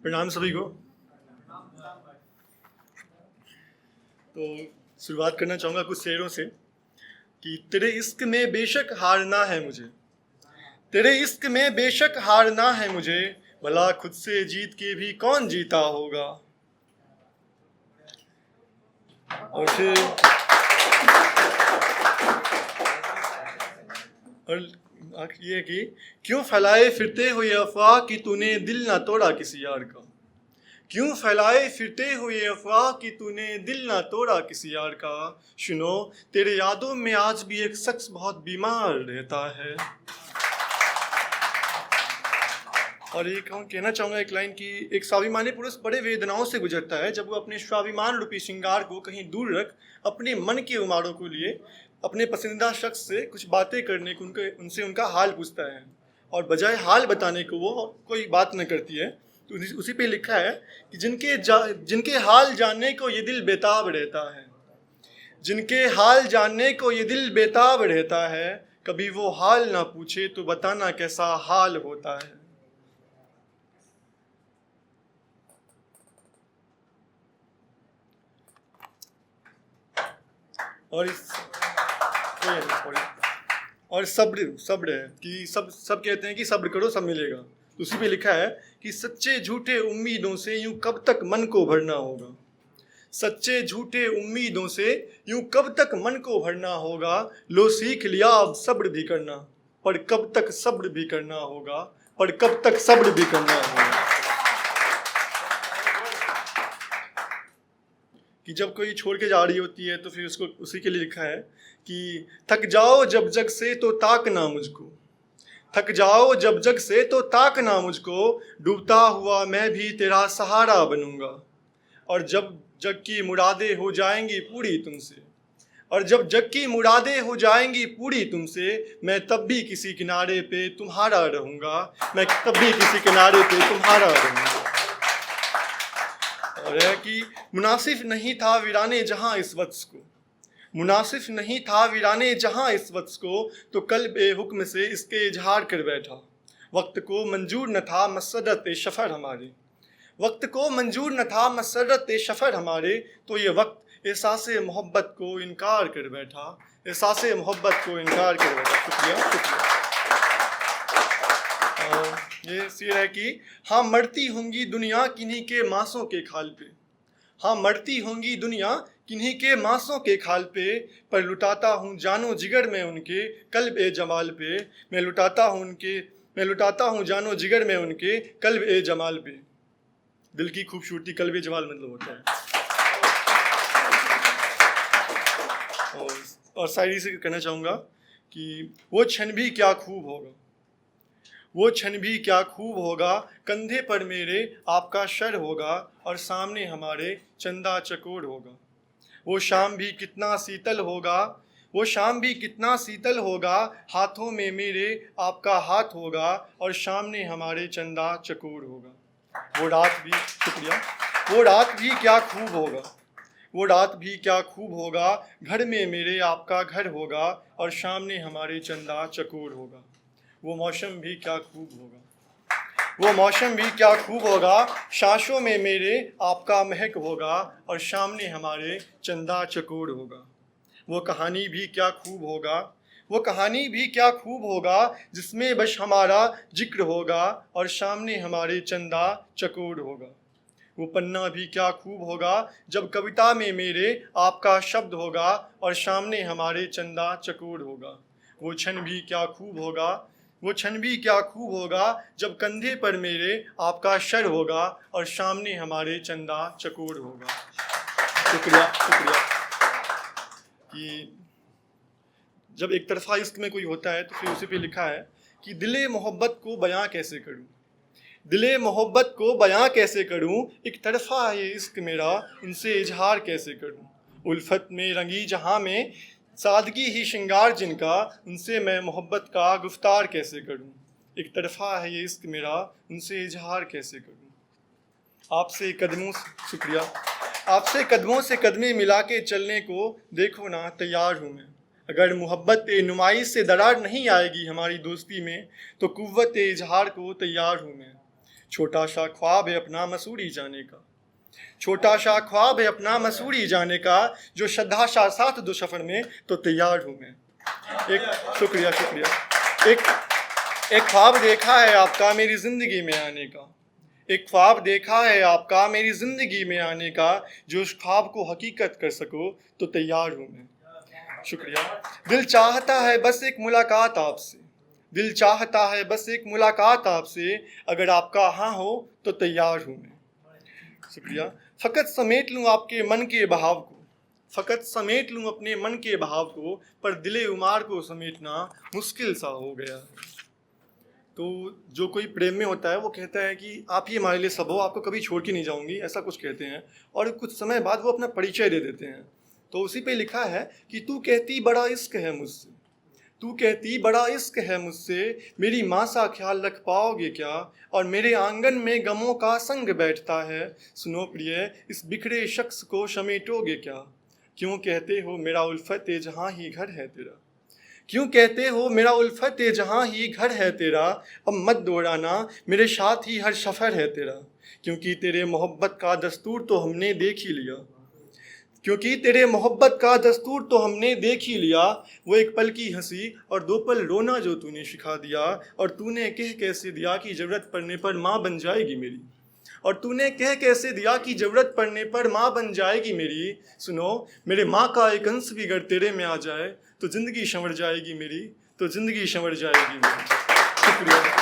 प्रणाम सभी को। तो शुरुआत करना चाहूँगा कुछ शेरों से कि तेरे इश्क में बेशक हारना है मुझे, तेरे इश्क में बेशक हारना है मुझे, भला खुद से जीत के भी कौन जीता होगा। और फिर ये है कि क्यों फैलाए फिरते हो ये अफवाह कि तूने दिल ना तोड़ा किसी यार का, क्यों फैलाए फिरते हो ये अफवाह कि तूने दिल ना तोड़ा किसी यार का। सुनो तेरे यादों में आज भी एक शख्स बहुत बीमार रहता है। और ये कहना चाहूँगा एक लाइन की, एक स्वाभिमानी पुरुष बड़े वेदनाओं से गुजरता है जब वो अपने स्वाभिमान रूपी श्रृंगार को कहीं दूर रख अपने मन के उमारों को लिए अपने पसंदीदा शख्स से कुछ बातें करने को उनसे उनका हाल पूछता है, और बजाय हाल बताने को वो कोई बात न करती है। तो उसी पे लिखा है कि जिनके हाल जानने को ये दिल बेताब रहता है, जिनके हाल जानने को ये दिल बेताब रहता है, कभी वो हाल ना पूछे तो बताना कैसा हाल होता है। और सब्र है कि सब कहते हैं कि सब्र करो सब मिलेगा। तो उसी पे लिखा है कि सच्चे झूठे उम्मीदों से यूं कब तक मन को भरना होगा, सच्चे झूठे उम्मीदों से यूं कब तक मन को भरना होगा। लो सीख लिया अब सब्र भी करना, पर कब तक सब्र भी करना होगा, पर कब तक सब्र भी करना होगा। कि जब कोई छोड़ के जा रही होती है तो फिर उसको उसी के लिए लिखा है कि थक जाओ जब जग से तो ताकना मुझको, थक जाओ जब जग से तो ताकना मुझको, डूबता हुआ मैं भी तेरा सहारा बनूंगा। और जब जग की मुरादें हो जाएंगी पूरी तुमसे, और जब जग की मुरादें हो जाएंगी पूरी तुमसे, मैं तब भी किसी किनारे पे तुम्हारा रहूंगा, मैं तब भी किसी किनारे पे तुम्हारा रहूंगा। और है कि मुनासिफ नहीं था वीराने जहां इस वत्स को, मुनासिफ नहीं था वीराने जहां इस वत्स को, तो कल बेहुक्म से इसके इजहार कर बैठा। वक्त को मंजूर न था मसरत शफर हमारे, वक्त को मंजूर न था मसरत शफर हमारे, तो ये वक्त एहसासे मोहब्बत को इनकार कर बैठा, एहसासे मोहब्बत को इनकार कर बैठा। शुक्रिया शुक्रिया। ये शेर है कि हाँ मरती होंगी दुनिया किन्हीं के मांसों के खाल पे, हाँ मरती होंगी दुनिया किन्हीं के मांसों के खाल पे, पर लुटाता हूँ जानो जिगर में उनके कल्ब ए जमाल पे, मैं लुटाता हूँ जानो जिगर में उनके कल्ब ए जमाल पे। दिल की खूबसूरती कल्ब ए जमाल मतलब होता है। और शायरी से कहना चाहूँगा कि वो क्षण भी क्या खूब होगा, वो क्षण भी क्या खूब होगा, कंधे पर मेरे आपका सर होगा, और सामने हमारे चंदा चकोर होगा। वो शाम भी कितना शीतल होगा, वो शाम भी कितना शीतल होगा, हाथों में मेरे आपका हाथ होगा, और सामने हमारे चंदा चकोर होगा। वो रात भी शुक्रिया, वो रात भी क्या खूब होगा, वो रात भी क्या खूब होगा, घर में मेरे आपका घर होगा, और सामने हमारे चंदा चकोर होगा। वो मौसम भी क्या खूब होगा, वो मौसम भी क्या खूब होगा, सांसों में मेरे आपका महक होगा, और सामने हमारे चंदा चकोर होगा। वो कहानी भी क्या खूब होगा, वो कहानी भी क्या खूब होगा, जिसमें बस हमारा जिक्र होगा, और सामने हमारे चंदा चकोर होगा। वो पन्ना भी क्या खूब होगा, जब कविता में मेरे आपका शब्द होगा, और सामने हमारे चंदा चकोर होगा। वो क्षण भी क्या खूब होगा, वो क्षण भी क्या खूब होगा, जब कंधे पर मेरे आपका सर होगा, और सामने हमारे चंदा चकोर होगा। शुक्रिया शुक्रिया। कि जब एक तरफा इश्क में कोई होता है तो फिर उसी पे लिखा है कि दिले मोहब्बत को बयां कैसे करूं, दिले मोहब्बत को बयां कैसे करूं, एक तरफा है ये इश्क मेरा, इनसे इजहार कैसे करूं। उल्फत में रंगी जहां में सादगी ही श्रृंगार जिनका, उनसे मैं मोहब्बत का गुफ्तार कैसे करूं। एक तरफा है ये इश्क मेरा, उनसे इजहार कैसे करूं। आपसे कदमों शुक्रिया, आपसे कदमों से कदमें मिला के चलने को देखो ना तैयार हूँ मैं। अगर मोहब्बत नुमाइश से दरार नहीं आएगी हमारी दोस्ती में, तो कुव्वत इजहार को तैयार हूँ मैं। छोटा सा ख्वाब है अपना मसूरी जाने का, छोटा सा ख्वाब है अपना मसूरी जाने का, जो श्रद्धा सा साथ दो सफ़र में तो तैयार हूँ मैं। शुक्रिया शुक्रिया। एक ख्वाब देखा है आपका मेरी ज़िंदगी में आने का, एक ख्वाब देखा है आपका मेरी ज़िंदगी में आने का, जो उस ख्वाब को हकीकत कर सको तो तैयार हूँ मैं। शुक्रिया। दिल चाहता है बस एक मुलाकात आपसे, दिल चाहता है बस एक मुलाकात आपसे, अगर आपका हाँ हो तो तैयार हूँ मैं। शुक्रिया। फ़कत समेट लूँ आपके मन के बहाव को, फ़कत समेट लूँ अपने मन के बहाव को, पर दिले उमार को समेटना मुश्किल सा हो गया। तो जो कोई प्रेम में होता है वो कहता है कि आप ही हमारे लिए सब हो, आपको कभी छोड़ के नहीं जाऊंगी, ऐसा कुछ कहते हैं, और कुछ समय बाद वो अपना परिचय दे देते हैं। तो उसी पे लिखा है कि तू कहती बड़ा इश्क है मुझसे, तू कहती बड़ा इश्क है मुझसे, मेरी माँ सा ख्याल रख पाओगे क्या, और मेरे आंगन में गमों का संग बैठता है, सुनो प्रिय इस बिखरे शख्स को समेटोगे क्या, क्यों कहते हो मेरा उल्फत जहाँ ही घर है तेरा, क्यों कहते हो मेरा उल्फत जहाँ ही घर है तेरा, अब मत दौड़ाना मेरे साथ ही हर सफ़र है तेरा, क्योंकि तेरे मोहब्बत का दस्तूर तो हमने देख ही लिया, क्योंकि तेरे मोहब्बत का दस्तूर तो हमने देख ही लिया, वो एक पल की हंसी और 2 पल रोना जो तूने सिखा दिया, और तूने कह कैसे दिया कि ज़रूरत पड़ने पर माँ बन जाएगी मेरी, और तूने कह कैसे दिया कि ज़रूरत पड़ने पर माँ बन जाएगी मेरी, सुनो मेरे माँ का एक अंश भी अगर तेरे में आ जाए तो ज़िंदगी संवर जाएगी मेरी, तो ज़िंदगी संवर जाएगी मेरी। शुक्रिया।